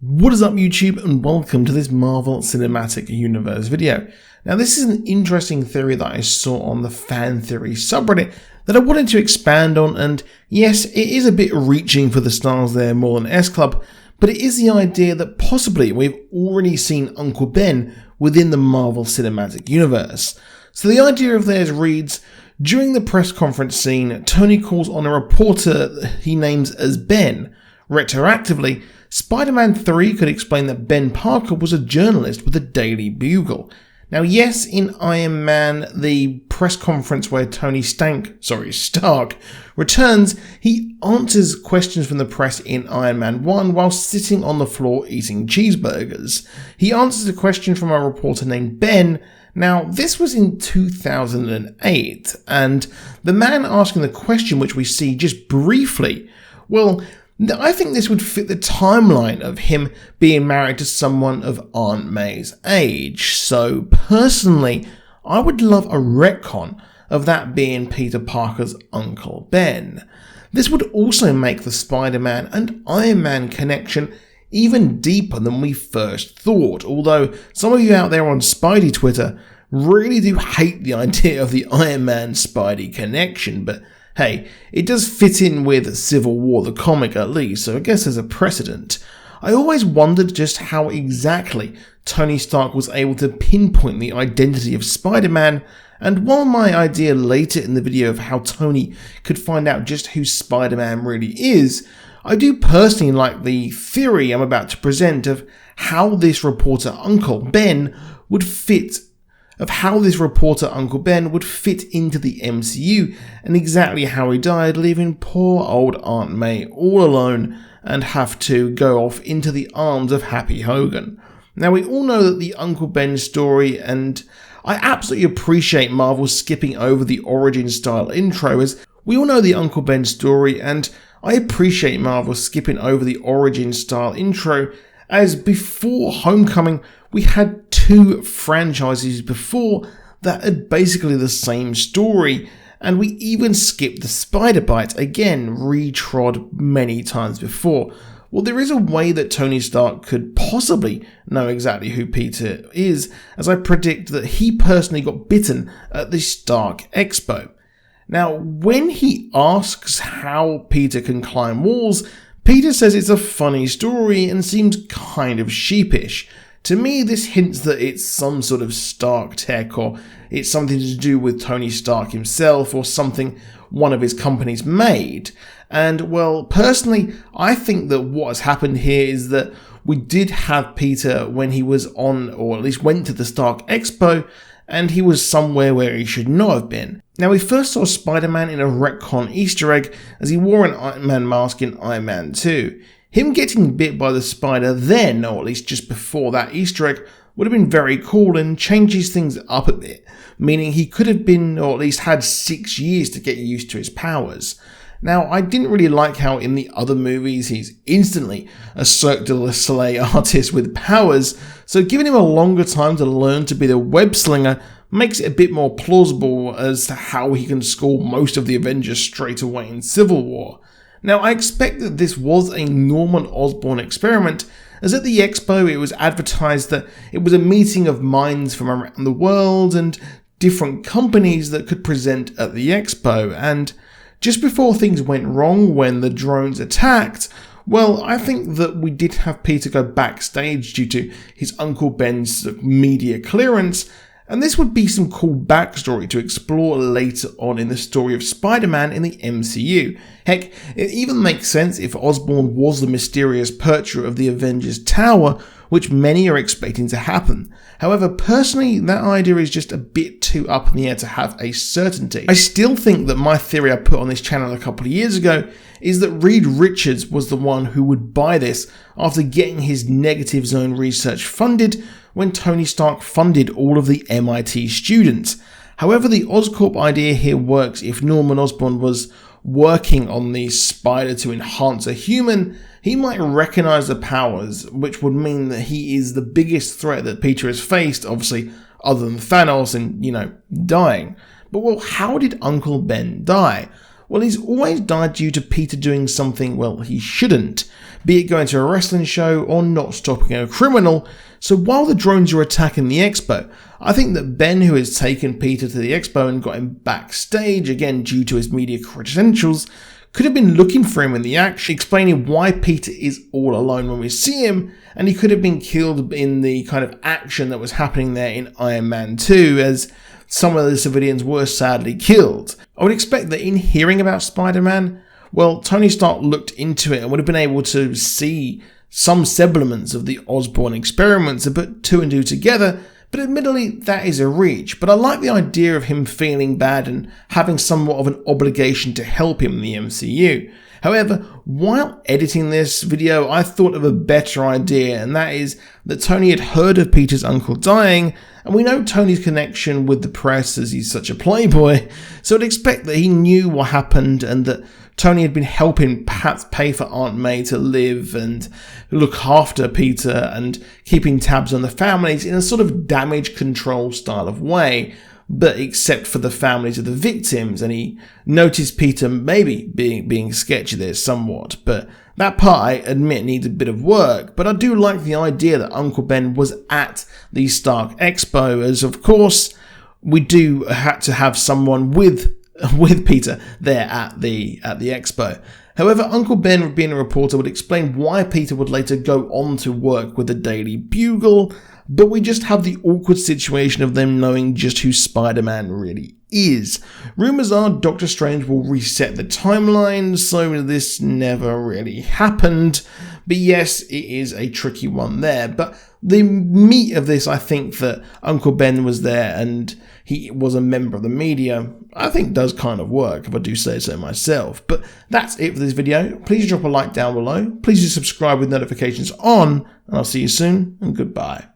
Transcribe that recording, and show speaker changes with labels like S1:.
S1: What is up YouTube, and welcome to this Marvel Cinematic Universe video. Now this is an interesting theory that I saw on the fan theory subreddit that I wanted to expand on, and yes, it is a bit reaching for the stars there more than S Club, but it is the idea that possibly we've already seen Uncle Ben within the Marvel Cinematic Universe. So the idea of theirs reads, during the press conference scene, Tony calls on a reporter that he names as Ben. Retroactively, Spider-Man 3 could explain that Ben Parker was a journalist with the Daily Bugle. Now yes, in Iron Man, the press conference where Tony Stark returns, he answers questions from the press in Iron Man 1 while sitting on the floor eating cheeseburgers. He answers a question from a reporter named Ben. Now, this was in 2008, and the man asking the question, which we see just briefly, well, I think this would fit the timeline of him being married to someone of Aunt May's age. So personally, I would love a retcon of that being Peter Parker's Uncle Ben. This would also make the Spider-Man and Iron Man connection even deeper than we first thought, although some of you out there on Spidey Twitter really do hate the idea of the Iron Man-Spidey connection, but hey, it does fit in with Civil War the comic at least, so I guess there's a precedent. I always wondered just how exactly Tony Stark was able to pinpoint the identity of Spider-Man, and while my idea later in the video of how Tony could find out just who Spider-Man really is, I do personally like the theory I'm about to present of how this reporter Uncle Ben would fit into the MCU and exactly how he died, leaving poor old Aunt May all alone and have to go off into the arms of Happy Hogan. Now we all know that the Uncle Ben story, and I absolutely appreciate Marvel skipping over the origin style intro, as we all know the Uncle Ben story, and I appreciate Marvel skipping over the origin style intro, as before Homecoming we had two franchises before that had basically the same story, and we even skipped the Spider-Bite, again retrod many times before. Well, there is a way that Tony Stark could possibly know exactly who Peter is, as I predict that he personally got bitten at the Stark Expo. Now, when he asks how Peter can climb walls, Peter says it's a funny story and seems kind of sheepish. To me, this hints that it's some sort of Stark tech, or it's something to do with Tony Stark himself, or something one of his companies made. And, well, personally, I think that what has happened here is that we did have Peter when he was on, or at least went to the Stark Expo, and he was somewhere where he should not have been. Now, we first saw Spider-Man in a retcon Easter egg as he wore an Iron Man mask in Iron Man 2. Him getting bit by the spider then, or at least just before that Easter egg, would have been very cool and changes things up a bit, meaning he could have been, or at least had 6 years to get used to his powers. Now, I didn't really like how in the other movies he's instantly a Cirque du Soleil artist with powers, so giving him a longer time to learn to be the web slinger makes it a bit more plausible as to how he can school most of the Avengers straight away in Civil War. Now, I expect that this was a Norman Osborn experiment, as at the Expo it was advertised that it was a meeting of minds from around the world and different companies that could present at the Expo, and just before things went wrong when the drones attacked, well, I think that we did have Peter go backstage due to his Uncle Ben's media clearance, and this would be some cool backstory to explore later on in the story of Spider-Man in the MCU. Heck, it even makes sense if Osborn was the mysterious purchaser of the Avengers Tower, which many are expecting to happen. However, personally, that idea is just a bit too up in the air to have a certainty. I still think that my theory I put on this channel a couple of years ago is that Reed Richards was the one who would buy this after getting his Negative Zone research funded when Tony Stark funded all of the MIT students. However, the Oscorp idea here works if Norman Osborn was working on the spider to enhance a human. He might recognize the powers, which would mean that he is the biggest threat that Peter has faced, obviously, other than Thanos and, dying. But well, how did Uncle Ben die? Well, he's always died due to Peter doing something, well, he shouldn't, be it going to a wrestling show or not stopping a criminal. So while the drones are attacking the expo, I think that Ben, who has taken Peter to the expo and got him backstage, again due to his media credentials, could have been looking for him in the action, explaining why Peter is all alone when we see him, and he could have been killed in the kind of action that was happening there in Iron Man 2, as some of the civilians were sadly killed. I would expect that in hearing about Spider-Man, well, Tony Stark looked into it and would have been able to see some semblance of the Osborn experiments and put 2 and 2 together, but admittedly that is a reach. But I like the idea of him feeling bad and having somewhat of an obligation to help him in the MCU. However, while editing this video, I thought of a better idea, and that is that Tony had heard of Peter's uncle dying, and we know Tony's connection with the press as he's such a playboy, so I'd expect that he knew what happened and that Tony had been helping perhaps pay for Aunt May to live and look after Peter and keeping tabs on the families in a sort of damage control style of way, but except for the families of the victims, and he noticed Peter maybe being sketchy there somewhat, but that part I admit needs a bit of work. But I do like the idea that Uncle Ben was at the Stark Expo, as of course we do have to have someone with Peter there at the expo. However, Uncle Ben, being a reporter, would explain why Peter would later go on to work with the Daily Bugle, but we just have the awkward situation of them knowing just who Spider-Man really is. Rumours are Doctor Strange will reset the timeline, so this never really happened. But yes, it is a tricky one there. But the meat of this, I think that Uncle Ben was there and he was a member of the media, I think does kind of work, if I do say so myself. But that's it for this video. Please drop a like down below. Please do subscribe with notifications on, and I'll see you soon, and goodbye.